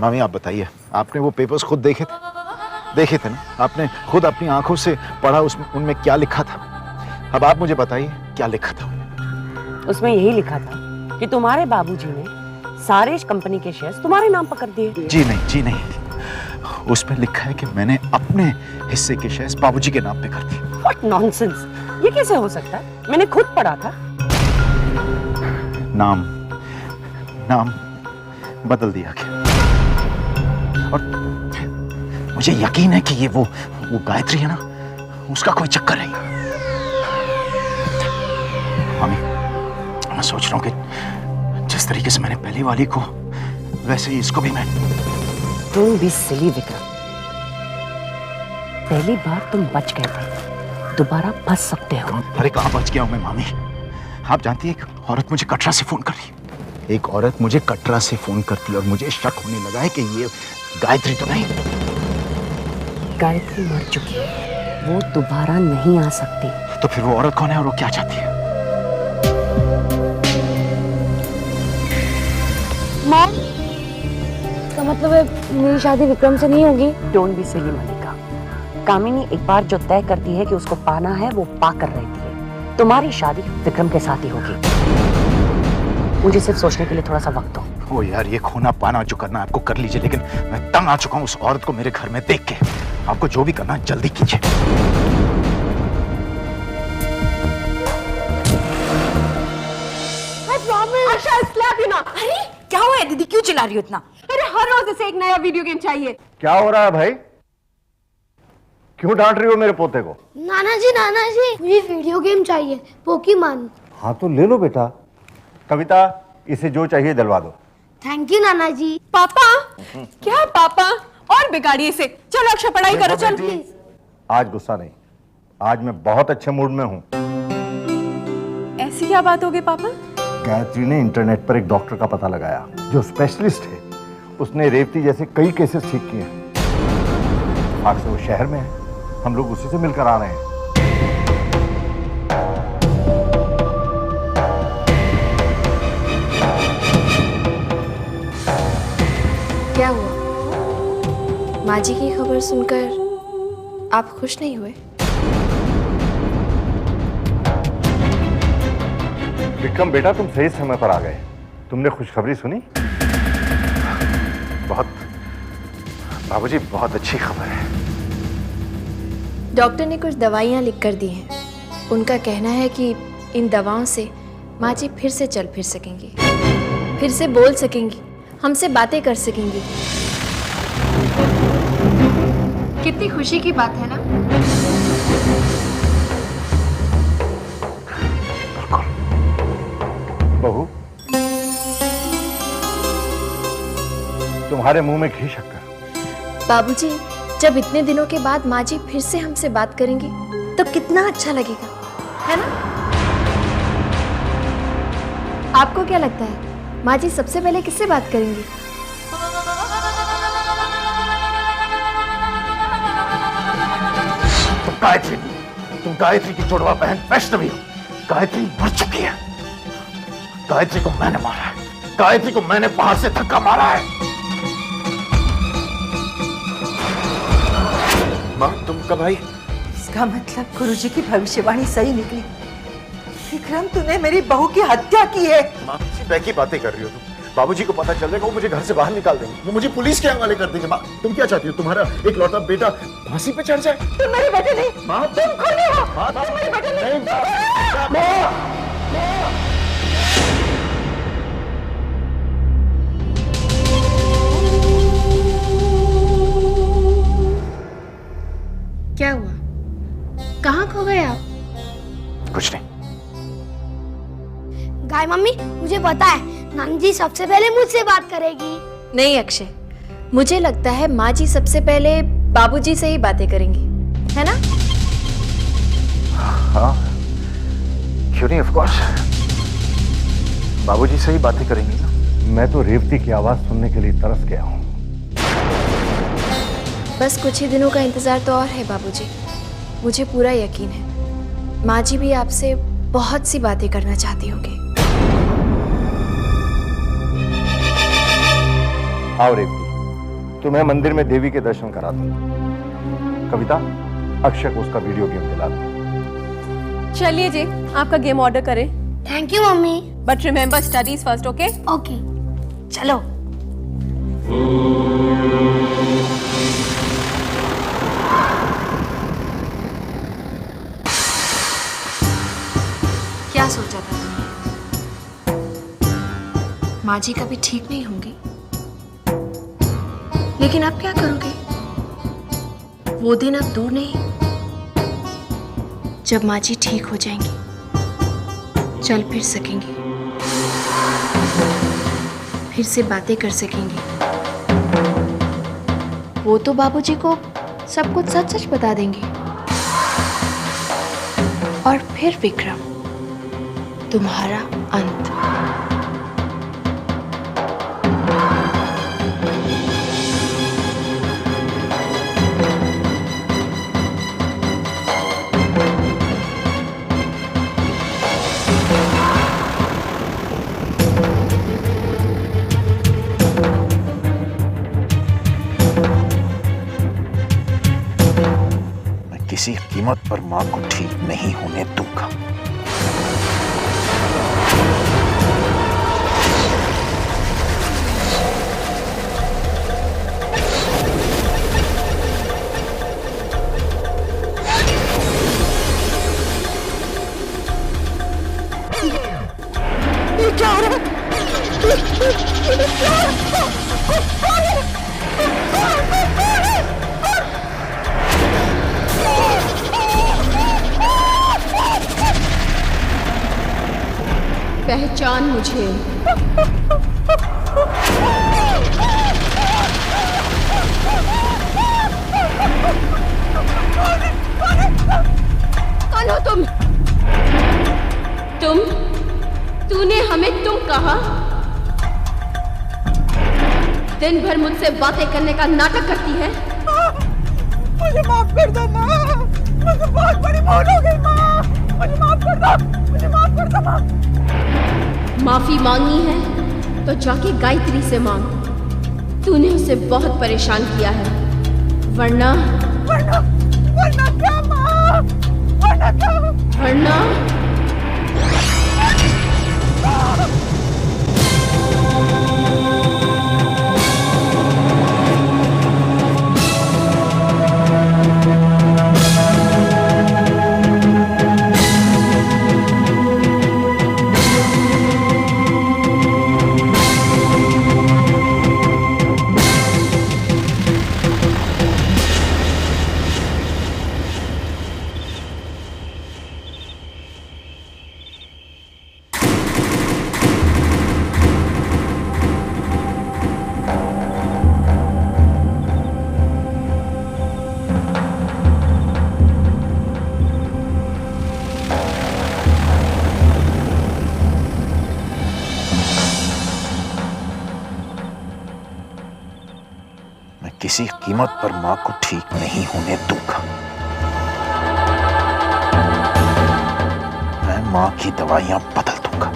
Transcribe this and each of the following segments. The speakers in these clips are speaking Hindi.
मामी आप बताइए, आपने वो पेपर्स खुद देखे थे ना? आपने खुद अपनी आंखों से पढ़ा उसमें उनमें क्या लिखा था? अब आप मुझे बताइए क्या लिखा था? उसमें यही लिखा था कि तुम्हारे बाबूजी ने सारे कंपनी के शेयर्स तुम्हारे नाम पर कर दिए। जी नहीं, उसमें लिखा है कि मैंने अपने हिस्से के शेयर्स बाबूजी के नाम पे कर दिए। What nonsense! ये कैसे हो सकता है? मैंने खुद पढ़ा था। नाम बदल दिया गया और मुझे यकीन है कि ये वो गायत्री है ना, उसका कोई चक्कर है। मामी, मैं सोच रहा हूँ कि जिस तरीके से मैंने पहली वाली को, वैसे ही इसको भी मैं। Don't be silly, Vikram. पहली बार तुम बच गए थे, दोबारा फंस सकते हो। अरे कहाँ बच गया हूँ मैं मामी? आप जानती है, एक औरत मुझे कटरा से फोन कर रही है। एक औरत मुझे कटरा से फोन करती और मुझे शक होने लगा है कि ये गायत्री तो नहीं। गायत्री मर चुकी है, वो दोबारा नहीं आ सकती। तो फिर वो औरत कौन है और वो क्या चाहती है? मॉम, इसका मतलब है मेरी शादी विक्रम से नहीं होगी? डोंट बी सिली मलिका। कामिनी एक बार जो तय करती है कि उसको पाना है, वो पाकर रहती है। तुम्हारी शादी विक्रम के साथ ही होगी। मुझे सिर्फ सोचने के लिए थोड़ा सा वक्त दो। ओ यार, ये खोना पाना जो करना आपको कर लीजिए, लेकिन मैं तंग आ चुका हूँ उस औरत को मेरे घर में देख के। आपको जो भी करना जल्दी कीजिए। अरे क्या हुआ है दीदी, क्यों चिल्ला रही हो इतना? अरे हर रोज ऐसे एक नया वीडियो गेम चाहिए। क्या हो रहा है भाई? क्यों डांट रही हो मेरे पोते को? नाना जी मुझे वीडियो गेम चाहिए, पोकीमॉन। हाँ तो ले लो बेटा। कविता, इसे जो चाहिए दिलवा दो। थैंक यू नाना जी। पापा, क्या पापा और बिगाड़िए इसे। चलो अक्षय पढ़ाई करो, चल। आज गुस्सा नहीं, आज मैं बहुत अच्छे मूड में हूँ। ऐसी क्या बात हो गई पापा? गायत्री ने इंटरनेट पर एक डॉक्टर का पता लगाया जो स्पेशलिस्ट है। उसने रेवती जैसे कई केसेस ठीक किए हैं। आज से वो शहर में है, हम लोग उसी से मिलकर आ रहे हैं। क्या हुआ? माँ जी की खबर सुनकर आप खुश नहीं हुए? विक्रम बेटा, तुम सही समय पर आ गए। तुमने खुशखबरी सुनी? बाबूजी, बहुत अच्छी खबर है। डॉक्टर ने कुछ दवाइयाँ लिख कर दी हैं। उनका कहना है कि इन दवाओं से माँ जी फिर से चल फिर सकेंगी, फिर से बोल सकेंगी, हमसे बातें कर सकेंगी। कितनी खुशी की बात है ना? बहू, तुम्हारे मुंह में घी शक्कर। बाबूजी, जब इतने दिनों के बाद माँ जी फिर से हमसे बात करेंगी तो कितना अच्छा लगेगा, है ना? आपको क्या लगता है माँ जी सबसे पहले किससे बात करेंगी? तुम गायत्री की जुड़वा बहन वैष्णवी हो। गायत्री मर चुकी है। गायत्री को मैंने मारा है। गायत्री को मैंने बाहर से धक्का मारा है। माँ, तुम कब आई? इसका मतलब गुरुजी की भविष्यवाणी सही निकली। विक्रम, तूने मेरी बहू की हत्या की है। माँ, किसी की बातें कर रही हो तुम? बाबूजी को पता चल जाएगा, वो मुझे घर से बाहर निकाल देंगे, वो मुझे पुलिस के हवाले कर देंगे। माँ, तुम क्या चाहती हो? तुम्हारा एक लौता बेटा फांसी पे चढ़ जाए? तुम मेरे बेटे नहीं, माँ, तुम खूनी हो। माँ, तुम मेरे बेटे नहीं। क्या हुआ? कहाँ खो गए आप? कुछ नहीं। गाय मम्मी, मुझे पता है नानी जी सबसे पहले मुझसे बात करेगी। नहीं अक्षय, मुझे लगता है माँ जी सबसे पहले बाबूजी से ही बातें करेंगी, है ना? हाँ, क्यों नहीं, ऑफ कोर्स बाबूजी से ही बातें करेंगी ना। मैं तो रेवती की आवाज सुनने के लिए तरस गया हूँ। बस कुछ ही दिनों का इंतजार तो और है बाबूजी। मुझे पूरा यकीन है माँ जी भी आपसे बहुत सी बातें करना चाहती होंगी। आओ रेवती, तुम्हें मंदिर में देवी के दर्शन करा दूंगा। कविता, अक्षय को उसका वीडियो गेम दिला दो। चलिए जी, आपका गेम ऑर्डर करें। Thank you mummy. But remember studies first, okay? Okay चलो। क्या सोचा था तुमने? माँ जी कभी ठीक नहीं होंगी, लेकिन अब क्या करोगे? वो दिन अब दूर नहीं जब माँ जी ठीक हो जाएंगी, चल फिर सकेंगी, फिर से बातें कर सकेंगी। वो तो बाबूजी को सब कुछ सच सच बता देंगे। और फिर विक्रम, तुम्हारा अंत। मैं किसी कीमत पर मां को ठीक नहीं होने दूंगा। पहचान मुझे। कौन हो तुम? तूने हमें तुम कहा? दिन भर मुझसे बातें करने का नाटक करती है। मुझे माफ कर दो माँ, मुझे बहुत बड़ी भूल हो गई माँ, मुझे माफ कर दो, मुझे माफ कर दो माँ। माफी मांगनी है तो जाके गायत्री से मांग। तूने उसे बहुत परेशान किया है, वरना वरना क्या माँ? वरना क्या? वरना किसी कीमत पर मां को ठीक नहीं होने दूंगा। मैं मां की दवाइयां बदल दूंगा।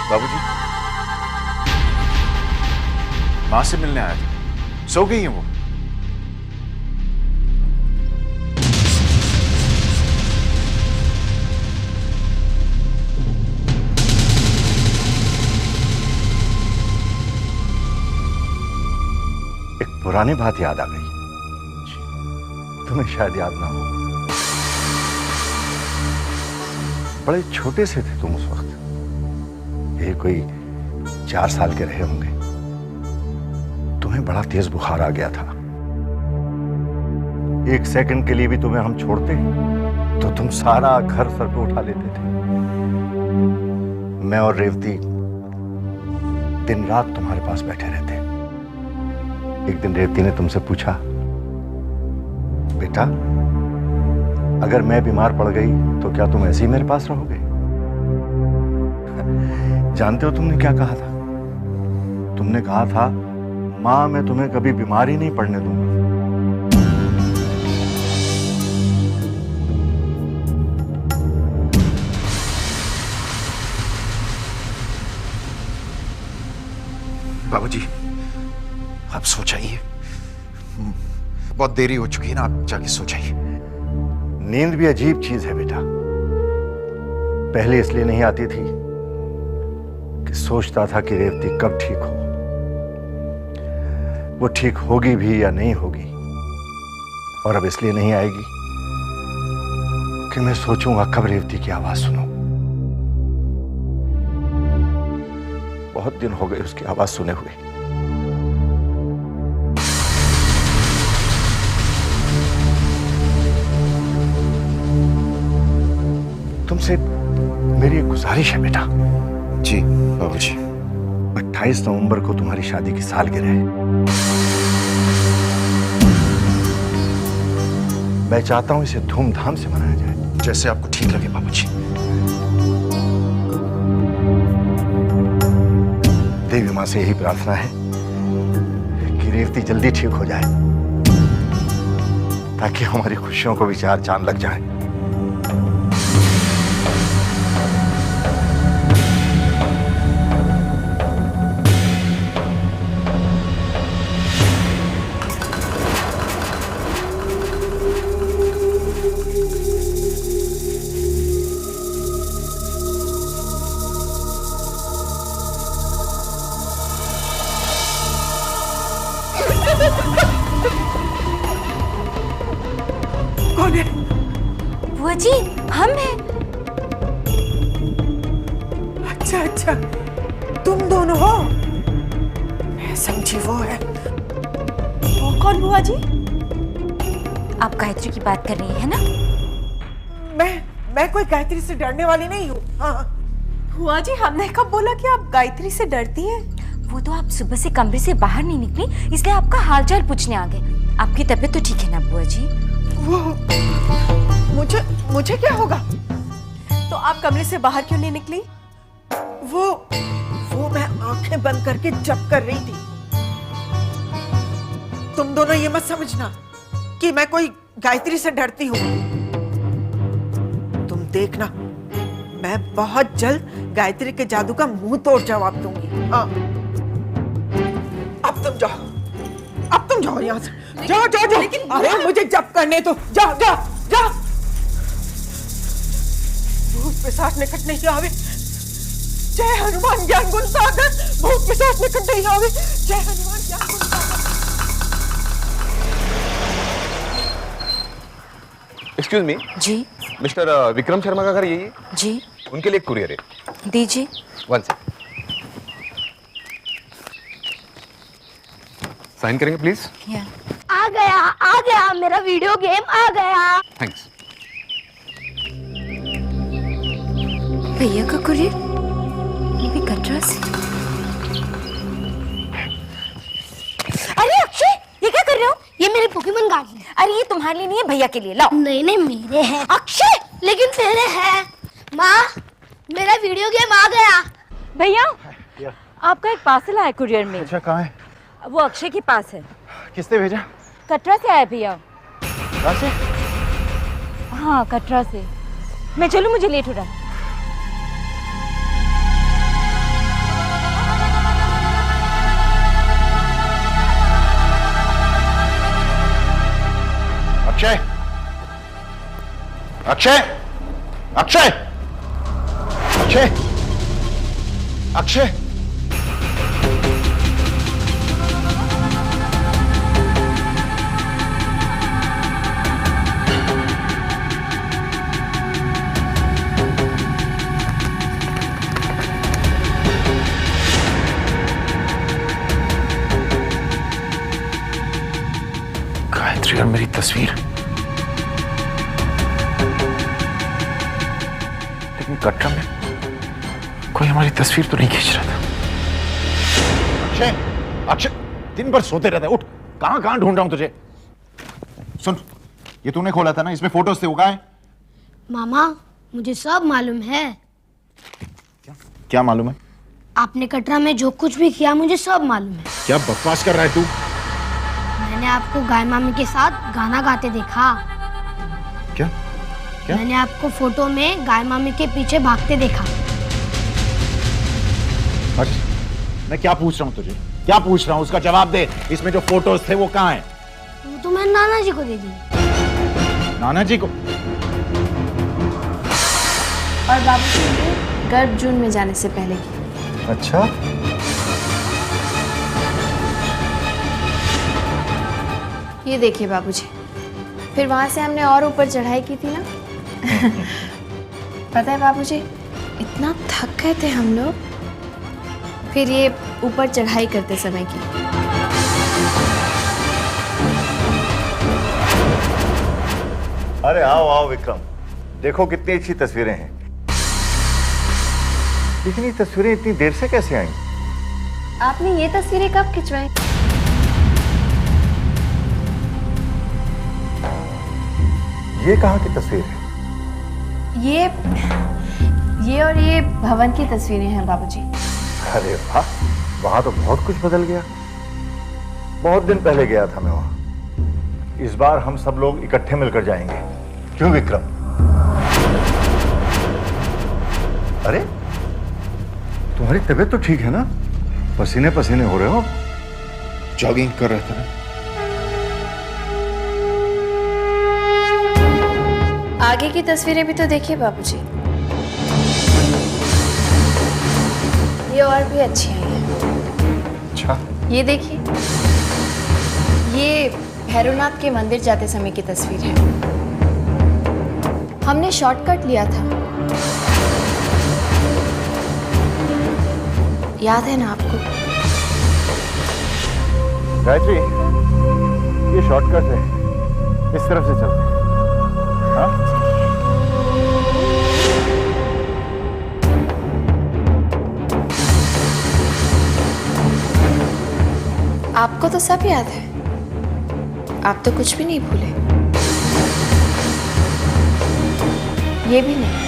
बाबूजी, मां से मिलने आया था। सो गई है वो? एक पुरानी बात याद आ गई, तुम्हें शायद याद ना हो। बड़े छोटे से थे तुम उस वक्त, ये कोई 4 साल के रहे होंगे। तुम्हें बड़ा तेज बुखार आ गया था। 1 सेकंड के लिए भी तुम्हें हम छोड़ते तो तुम सारा घर सर पे उठा लेते थे। मैं और रेवती दिन रात तुम्हारे पास बैठे रहते। एक दिन रेवती ने तुमसे पूछा, बेटा अगर मैं बीमार पड़ गई तो क्या तुम ऐसे ही मेरे पास रहोगे? जानते हो तुमने क्या कहा था? तुमने कहा था, मां मैं तुम्हें कभी बीमार ही नहीं पड़ने दूंगा। बाबूजी आप सो जाइए, बहुत देरी हो चुकी है ना, आप जाके सो जाइए। नींद भी अजीब चीज है बेटा। पहले इसलिए नहीं आती थी कि सोचता था कि रेवती कब ठीक हो, वो ठीक होगी भी या नहीं होगी। और अब इसलिए नहीं आएगी कि मैं सोचूंगा कब रेवती की आवाज सुनूं। बहुत दिन हो गए उसकी आवाज सुने हुए। तुमसे मेरी एक गुजारिश है बेटा। जी बाबूजी। 28 नवंबर को तुम्हारी शादी की सालगिरह है। मैं चाहता हूं इसे धूमधाम से मनाया जाए। जैसे आपको ठीक लगे बाबूजी। देवी मां से यही प्रार्थना है कि रेवती जल्दी ठीक हो जाए, ताकि हमारी खुशियों को भी 4 चांद लग जाए। कौन है? बुआ जी हम हैं। अच्छा अच्छा, तुम दोनों हो। मैं समझी वो है। वो कौन बुआ जी? आप गायत्री की बात कर रही है ना? मैं कोई गायत्री से डरने वाली नहीं हूँ। हाँ बुआ जी, हमने कब बोला कि आप गायत्री से डरती हैं? वो तो आप सुबह से कमरे से बाहर नहीं निकली, इसलिए आपका हालचाल पूछने आ गए। आपकी तबीयत तो ठीक है ना बुआ जी? वो मुझे क्या होगा? तो आप कमरे से बाहर क्यों नहीं निकली? वो मैं आंखें बंद करके जप कर रही थी। तुम दोनों ये मत समझना कि मैं कोई गायत्री से डरती हूँ। तुम देखना, मैं बहुत जल्द गायत्री के जादू का मुंह तोड़ जवाब दूंगी। हाँ, अब तुम जाओ यहाँ से। जाओ। अरे मुझे जप करने दो। जाओ। भूत पिशाच निकट नहीं आवे। जय हनुमान ज्ञान गुण सागर। भूत पिशाच निकट नहीं आवे। जय हनुमान ज्ञान गुण सागर। एक्सक्यूज मी जी मिस्टर विक्रम शर्मा का घर यही है? जी उनके लिए कुरियर है। दीजिए। 1 सेकंड। साइन करेंगे प्लीज। आ गया मेरा वीडियो गेम आ गया। थैंक्स। भैया का कुरियर, वो भी कटरा से। अरे अक्षय, ये क्या कर रहे हो? ये मेरे पोकेमोन कार्ड हैं। अरे ये तुम्हारे लिए नहीं है, भैया के लिए। लाओ। नहीं मेरे हैं। अक्षय, लेकिन तेरे हैं। माँ, मेरा वीडियो गेम आ गया। भैया आपका एक पार्सल आया कुरियर में। अच्छा, कहाँ है? वो अक्षय के पास है। किसने भेजा? कटरा से आया भैया। कहाँ से? हाँ कटरा से। मैं चलूं, मुझे लेट हो रहा है। अक्षय, अक्षय, अक्षय, अक्षय, अक्षय। जब मेरी तस्वीर, लेकिन कटरा में कोई हमारी तस्वीर तो नहीं खींच रहा था। अक्षय, अक्षय, दिन भर सोते रहता है। उठ, कहां कहां ढूंढ रहा हूं तुझे। सुन, ये तूने खोला था ना, इसमें फोटोज थे, वो कहां है? मामा मुझे सब मालूम है। क्या मालूम है? आपने कटरा में जो कुछ भी किया मुझे सब मालूम है। क्या बकवास कर रहा है तू? मैंने आपको गाय मामी के साथ गाना गाते देखा। क्या? क्या? मैंने आपको फोटो में गाय मामी के पीछे भागते देखा। अच्छा, मैं क्या पूछ रहा हूँ तुझे? क्या पूछ रहा हूँ, उसका जवाब दे। इसमें जो फोटोज थे वो कहाँ हैं? वो तो मैंने नाना जी को दे दी। नाना जी को? और बाबूजी ने गर्भ जून में जाने से पहले की। अच्छा, ये देखिए बाबूजी, फिर वहां से हमने और ऊपर चढ़ाई की थी ना। पता है बाबूजी, इतना थक गए थे हम लोग, फिर ये ऊपर चढ़ाई करते समय की। अरे आओ आओ विक्रम, देखो कितनी अच्छी तस्वीरें हैं। लेकिन ये तस्वीरें इतनी देर से कैसे आई? आपने ये तस्वीरें कब खिंचवाई? ये कहाँ की तस्वीर है? ये और ये भवन की तस्वीरें हैं बाबूजी। अरे वाह, वहां तो बहुत कुछ बदल गया। बहुत दिन पहले गया था मैं वहां। इस बार हम सब लोग इकट्ठे मिलकर जाएंगे, क्यों विक्रम? अरे तुम्हारी तबीयत तो ठीक है ना? पसीने पसीने हो रहे हो। जॉगिंग कर रहा था। आगे की तस्वीरें भी तो देखिए बाबूजी, ये और भी अच्छी हैं। अच्छा, ये देखिए, ये भैरवनाथ के मंदिर जाते समय की तस्वीर है। हमने शॉर्टकट लिया था, याद है ना आपको? गायत्री, ये शॉर्टकट है, इस तरफ से चलते हैं। हाँ? आपको तो सब याद है, आप तो कुछ भी नहीं भूले। ये भी नहीं।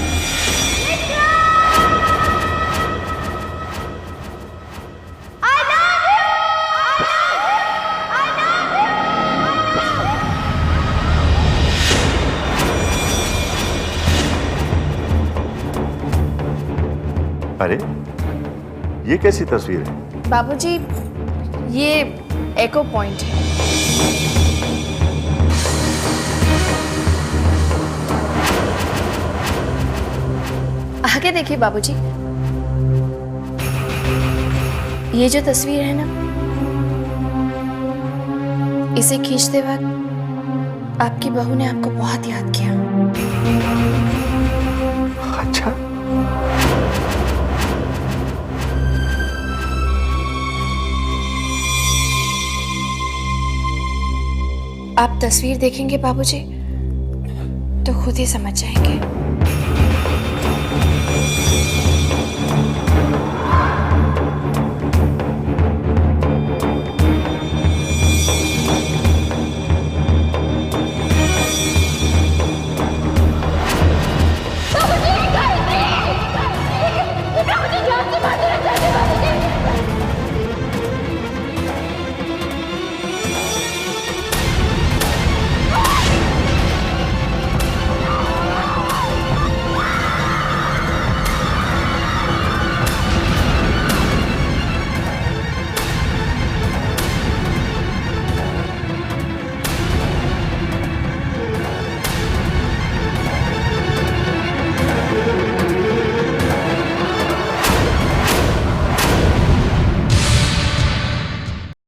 अरे ये कैसी तस्वीर है? बाबूजी, ये एको पॉइंट है। आगे देखिए बाबूजी, ये जो तस्वीर है ना, इसे खींचते वक्त आपकी बहू ने आपको बहुत याद किया। अच्छा, आप तस्वीर देखेंगे बाबूजी तो खुद ही समझ जाएंगे।